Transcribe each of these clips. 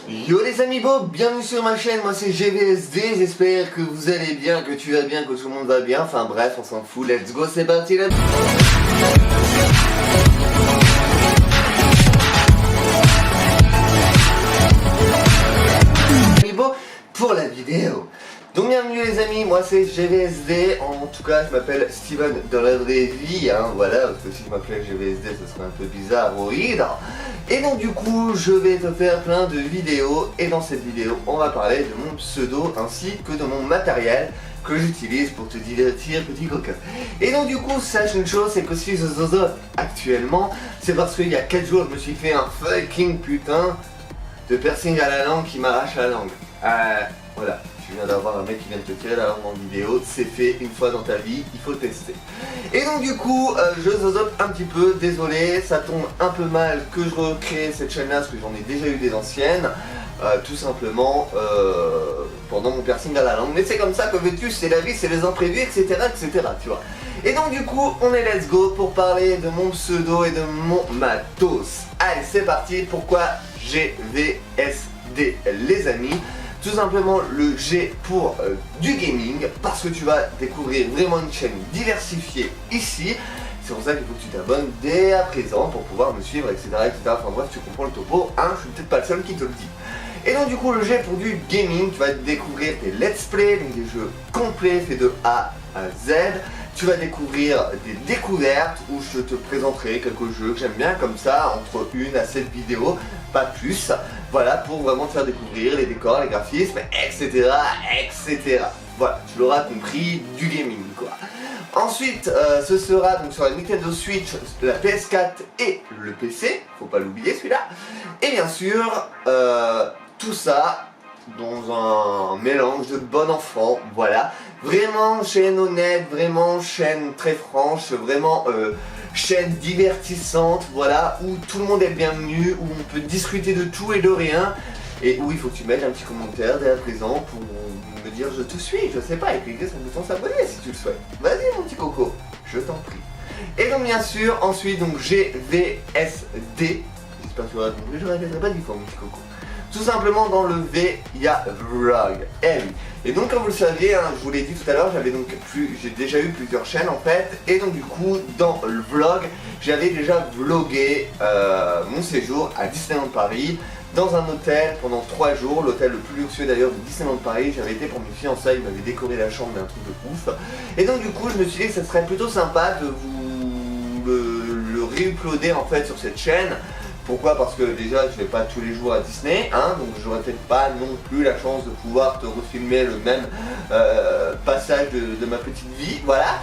Yo les amis beaux, bienvenue sur ma chaîne, moi c'est GVSD, j'espère que vous allez bien, que tu vas bien, que tout le monde va bien, enfin bref, on s'en fout, let's go, c'est parti là. Les amis beaux, pour la vidéo. Donc bienvenue les amis, moi c'est GVSD, en tout cas je m'appelle Steven dans la vraie vie, hein, voilà, parce que si je m'appelais GVSD ce serait un peu bizarre, horrible. Et donc du coup je vais te faire plein de vidéos, et dans cette vidéo on va parler de mon pseudo ainsi que de mon matériel que j'utilise pour te divertir petit coquin. Et donc du coup sache une chose, c'est que si je zozote actuellement, c'est parce qu'il y a 4 jours je me suis fait un fucking putain de piercing à la langue qui m'arrache la langue. Voilà. Tu viens d'avoir un mec qui vient de te tirer la langue en vidéo, c'est fait une fois dans ta vie, il faut tester. Et donc du coup, je zozote un petit peu, désolé, ça tombe un peu mal que je recrée cette chaîne là, parce que j'en ai déjà eu des anciennes, tout simplement pendant mon piercing à la langue. Mais c'est comme ça que veux-tu, c'est la vie, c'est les imprévus, etc., etc., tu vois. Et donc du coup, on est let's go pour parler de mon pseudo et de mon matos. Allez, c'est parti, pourquoi GVSD les amis? Tout simplement le G pour du gaming, parce que tu vas découvrir vraiment une chaîne diversifiée ici. C'est pour ça qu'il faut que tu t'abonnes dès à présent pour pouvoir me suivre, etc., etc. Enfin bref, tu comprends le topo, hein, je suis peut-être pas le seul qui te le dit. Et donc du coup le G pour du gaming, tu vas découvrir des let's play, donc des jeux complets faits de A à Z. Tu vas découvrir des découvertes où je te présenterai quelques jeux que j'aime bien comme ça, entre 1 à 7 vidéos, pas plus. Voilà, pour vraiment te faire découvrir les décors, les graphismes, etc., etc. Voilà, tu l'auras compris, du gaming quoi. Ensuite, ce sera donc sur la Nintendo Switch, la PS4 et le PC, faut pas l'oublier celui-là. Et bien sûr, tout ça dans un mélange de bon enfant, voilà. Vraiment chaîne honnête, vraiment chaîne très franche, vraiment chaîne divertissante, voilà, où tout le monde est bienvenu, où on peut discuter de tout et de rien, et où il faut que tu mettes un petit commentaire dès à présent pour me dire je te suis, je sais pas, et cliquer sur le bouton s'abonner si tu le souhaites. Vas-y mon petit coco, je t'en prie. Et donc bien sûr, ensuite donc GVSD, j'espère que tu auras compris, je ne répéterai pas 10 fois mon petit coco. Tout simplement dans le V, il y a vlog. Eh oui. Et donc comme vous le saviez, hein, je vous l'ai dit tout à l'heure, j'ai déjà eu plusieurs chaînes en fait. Et donc du coup, dans le vlog, j'avais déjà vlogué mon séjour à Disneyland Paris, dans un hôtel pendant 3 jours, l'hôtel le plus luxueux d'ailleurs de Disneyland Paris. J'avais été pour mes fiançailles, ils m'avaient décoré la chambre d'un truc de ouf. Et donc du coup, je me suis dit que ça serait plutôt sympa de vous le réuploader en fait sur cette chaîne. Pourquoi? Parce que déjà je vais pas tous les jours à Disney, hein, donc j'aurais peut-être pas non plus la chance de pouvoir te refilmer le même passage de ma petite vie, voilà.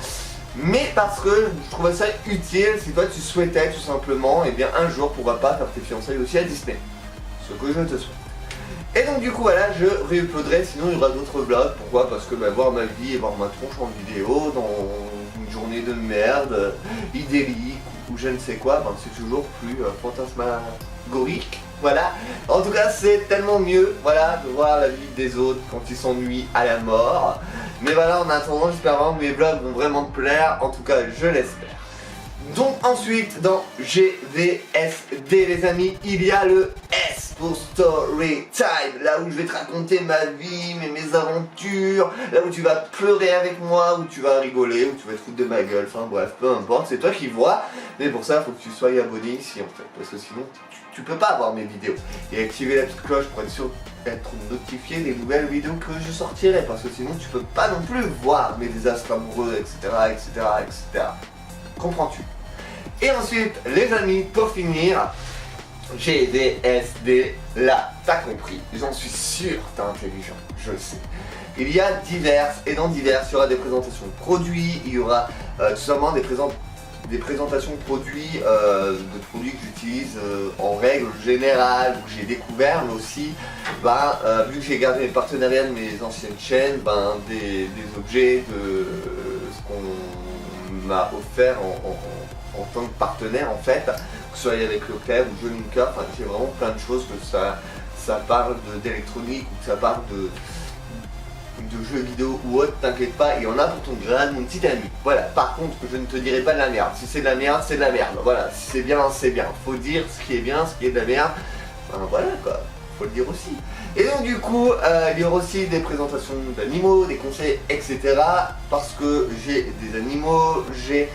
Mais parce que je trouvais ça utile si toi tu souhaitais tout simplement, et bien un jour pourquoi pas faire tes fiançailles aussi à Disney. Ce que je te souhaite. Et donc du coup voilà, je réuploaderai, sinon il y aura d'autres vlogs. Pourquoi? Parce que voir ma vie et voir ma tronche en vidéo dans une journée de merde, idyllique ou je ne sais quoi, c'est toujours plus fantasmagorique. Voilà. En tout cas c'est tellement mieux, voilà, de voir la vie des autres quand ils s'ennuient à la mort. Mais voilà, en attendant, j'espère vraiment que mes vlogs vont vraiment te plaire, en tout cas je l'espère. Donc ensuite dans GVSD les amis, il y a le S pour Story Time, là où je vais te raconter ma vie, mes aventures, là où tu vas pleurer avec moi, où tu vas rigoler, où tu vas te foutre de ma gueule, enfin bref, peu importe, c'est toi qui vois. Mais pour ça, il faut que tu sois abonné ici en fait, parce que sinon tu peux pas avoir mes vidéos. Et activer la petite cloche pour être sûr d'être notifié des nouvelles vidéos que je sortirai, parce que sinon tu peux pas non plus voir mes désastres amoureux, etc., etc., etc. Comprends-tu? Et ensuite, les amis, pour finir, GVSD, là, t'as compris, j'en suis sûr, t'es intelligent, je le sais. Il y a diverses, et dans diverses, il y aura des présentations de produits, il y aura tout simplement des présentations de produits que j'utilise en règle générale, que j'ai découvert, mais aussi, vu que j'ai gardé mes partenariats de mes anciennes chaînes, des objets de ce qu'on m'a offert en tant que partenaire en fait, que ce soit avec le club ou Joninka, enfin j'ai vraiment plein de choses, que ça parle d'électronique ou que ça parle de jeux vidéo ou autre, t'inquiète pas, il y en a pour ton grade mon petit ami. Voilà, par contre je ne te dirai pas de la merde, si c'est de la merde, c'est de la merde, voilà, si c'est bien, c'est bien, faut dire ce qui est bien, ce qui est de la merde, voilà quoi. faut le dire aussi. Et donc du coup, il y aura aussi des présentations d'animaux, des conseils, etc. Parce que j'ai des animaux, j'ai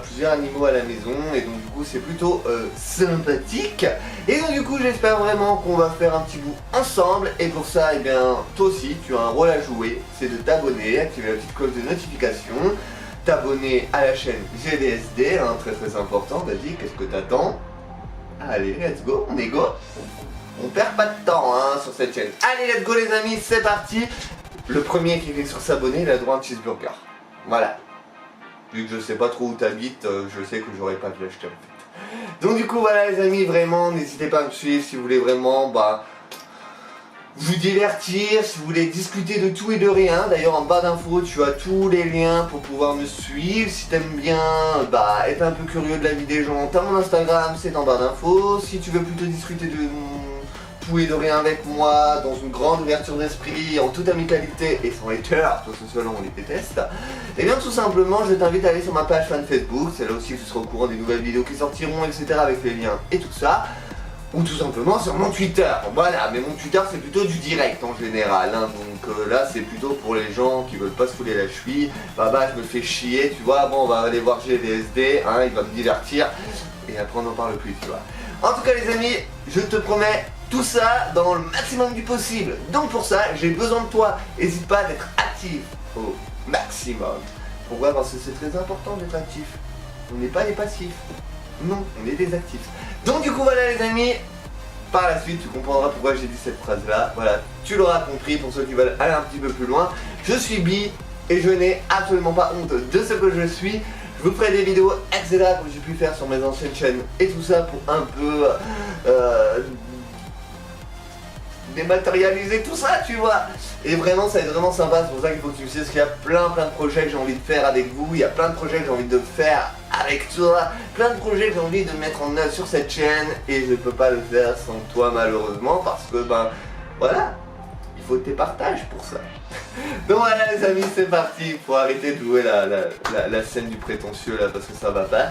plusieurs animaux à la maison et donc du coup c'est plutôt sympathique. Et donc du coup j'espère vraiment qu'on va faire un petit bout ensemble et pour ça, eh bien, toi aussi tu as un rôle à jouer, c'est de t'abonner, activer la petite cloche de notification, t'abonner à la chaîne GDSD, hein, très très important. Vas-y, qu'est-ce que t'attends? Allez, let's go, on est go. On perd pas de temps hein, sur cette chaîne. Allez, let's go les amis, c'est parti. Le premier qui clique sur s'abonner, il a droit à un cheeseburger. Voilà. Vu que je sais pas trop où t'habites, je sais que j'aurais pas pu l'acheter en fait. Donc du coup voilà les amis, vraiment n'hésitez pas à me suivre si vous voulez vraiment vous divertir, si vous voulez discuter de tout et de rien. D'ailleurs en barre d'infos tu as tous les liens pour pouvoir me suivre. Si t'aimes bien être un peu curieux de la vie des gens, t'as mon Instagram, c'est en barre d'infos. Si tu veux plutôt discuter de tout et de rien avec moi, dans une grande ouverture d'esprit, en toute amicalité et sans haters, parce que ceux-là on les déteste, et bien tout simplement je t'invite à aller sur ma page fan Facebook, c'est là aussi que tu seras au courant des nouvelles vidéos qui sortiront, etc. avec les liens et tout ça. Ou tout simplement sur mon Twitter, voilà, mais mon Twitter c'est plutôt du direct en général, hein, donc là c'est plutôt pour les gens qui veulent pas se fouler la cheville, je me fais chier, tu vois, bon on va aller voir GDSD, hein, il va me divertir, et après on n'en parle plus, tu vois. En tout cas les amis, je te promets tout ça dans le maximum du possible, donc pour ça j'ai besoin de toi, n'hésite pas d'être actif au maximum. Pourquoi? Parce que c'est très important d'être actif, on n'est pas des passifs. Non, on est des actifs. Donc du coup voilà les amis, par la suite tu comprendras pourquoi j'ai dit cette phrase là. Voilà, tu l'auras compris pour ceux qui veulent aller un petit peu plus loin. Je suis bi et je n'ai absolument pas honte de ce que je suis. Je vous ferai des vidéos etc comme j'ai pu faire sur mes anciennes chaînes et tout ça pour un peu dématérialiser tout ça, tu vois. Et vraiment ça va être vraiment sympa, c'est pour ça qu'il faut que tu me sais, parce qu'il y a plein de projets que j'ai envie de faire avec vous, il y a plein de projets que j'ai envie de faire avec toi, plein de projets que j'ai envie de mettre en œuvre sur cette chaîne et je peux pas le faire sans toi malheureusement parce que voilà, il faut tes partages pour ça. Donc voilà les amis, c'est parti, faut arrêter de jouer la scène du prétentieux là parce que ça va pas.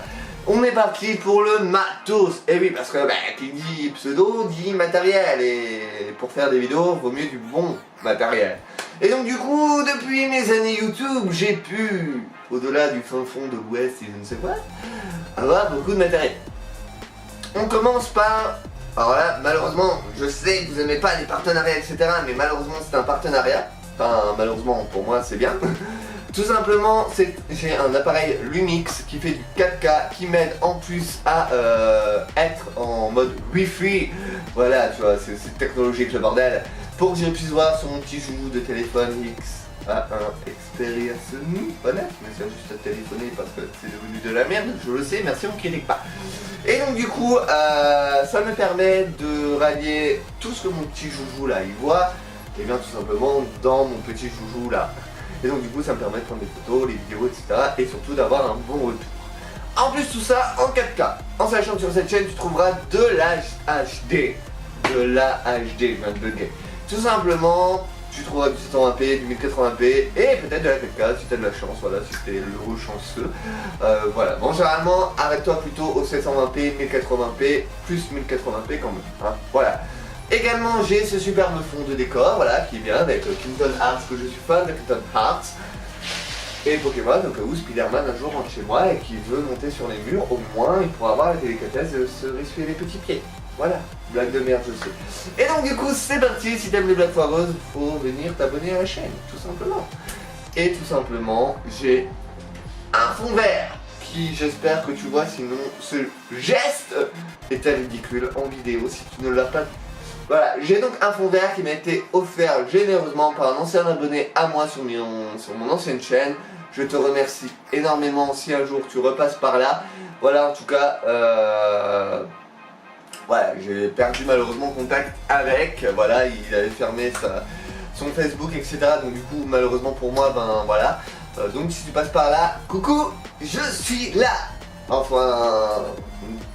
On est parti pour le matos. Et oui, parce que qui dit pseudo dit matériel. Et pour faire des vidéos, vaut mieux du bon matériel. Et donc du coup, depuis mes années YouTube, j'ai pu, au-delà du fin fond de l'Ouest et je ne sais quoi, avoir beaucoup de matériel. On commence par... Alors là, malheureusement, je sais que vous n'aimez pas les partenariats, etc. Mais malheureusement, c'est un partenariat. Enfin, malheureusement, pour moi, c'est bien. Tout simplement, j'ai un appareil Lumix qui fait du 4K, qui m'aide en plus à être en mode Wi-Fi. Voilà, tu vois, c'est technologique le bordel. Pour que je puisse voir sur mon petit joujou de téléphone X1 Xperia Sony. Voilà, je me sers juste à téléphoner parce que c'est devenu de la merde, je le sais, merci, on ne critique pas. Et donc du coup, ça me permet de rallier tout ce que mon petit joujou là il voit, et bien tout simplement dans mon petit joujou là. Et donc du coup ça me permet de prendre des photos, les vidéos, etc. Et surtout d'avoir un bon retour. En plus tout ça en 4K. En sachant que sur cette chaîne tu trouveras de l'HD. De l'HD, je viens de bugger. Tout simplement, tu trouveras du 720p, du 1080p et peut-être de la 4K si tu as de la chance, voilà, si t'es l'euro chanceux. Voilà, bon généralement arrête-toi plutôt au 720p, 1080p, plus 1080p quand même. Hein, voilà. Également j'ai ce superbe fond de décor, voilà, qui vient avec Kingdom Hearts, que je suis fan de Kingdom Hearts. Et Pokémon, donc où Spider-Man un jour rentre chez moi et qui veut monter sur les murs, au moins il pourra avoir la délicatesse de se ressuyer les petits pieds. Voilà, blague de merde je sais. Et donc du coup c'est parti, si t'aimes les blagues foireuses, faut venir t'abonner à la chaîne, tout simplement. Et tout simplement, j'ai un fond vert qui j'espère que tu vois, sinon ce geste était ridicule en vidéo si tu ne l'as pas vu. Voilà, j'ai donc un fond vert qui m'a été offert généreusement par un ancien abonné à moi sur mon ancienne chaîne. Je te remercie énormément si un jour tu repasses par là. Voilà, en tout cas, voilà, j'ai perdu malheureusement contact avec. Voilà, il avait fermé son Facebook, etc. Donc du coup, malheureusement pour moi, voilà. Donc si tu passes par là, coucou, je suis là. Enfin,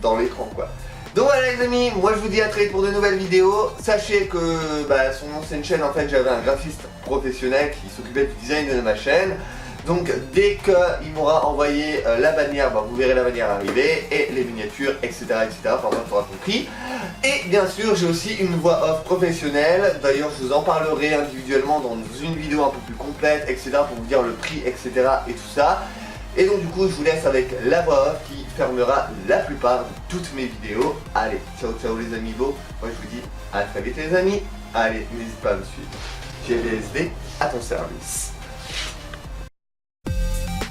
dans l'écran quoi. Donc voilà les amis, moi je vous dis à très vite pour de nouvelles vidéos. Sachez que son ancienne chaîne, en fait j'avais un graphiste professionnel qui s'occupait du design de ma chaîne. Donc dès qu'il m'aura envoyé la bannière, vous verrez la bannière arriver et les miniatures, etc. Enfin tu auras compris. Et bien sûr j'ai aussi une voix off professionnelle. D'ailleurs je vous en parlerai individuellement dans une vidéo un peu plus complète, etc. pour vous dire le prix, etc. et tout ça. Et donc du coup je vous laisse avec la voix off qui fermera la plupart de toutes mes vidéos. Allez, ciao ciao les amigos. Moi je vous dis à très vite les amis. Allez, n'hésite pas à me suivre. GVSD à ton service.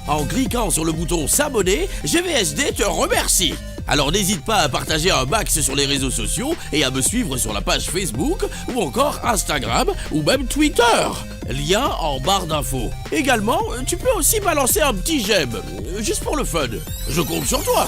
En cliquant sur le bouton s'abonner, GVSD te remercie. Alors n'hésite pas à partager un max sur les réseaux sociaux et à me suivre sur la page Facebook ou encore Instagram ou même Twitter. Lien en barre d'infos. Également, tu peux aussi balancer un petit j'aime, juste pour le fun. Je compte sur toi.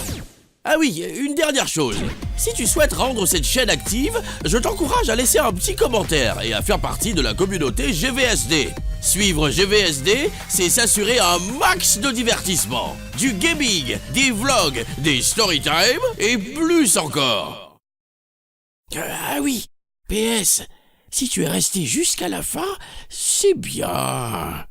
Ah oui, une dernière chose. Si tu souhaites rendre cette chaîne active, je t'encourage à laisser un petit commentaire et à faire partie de la communauté GVSD. Suivre GVSD, c'est s'assurer un max de divertissement. Du gaming, des vlogs, des storytime et plus encore. Ah oui, PS, si tu es resté jusqu'à la fin, c'est bien.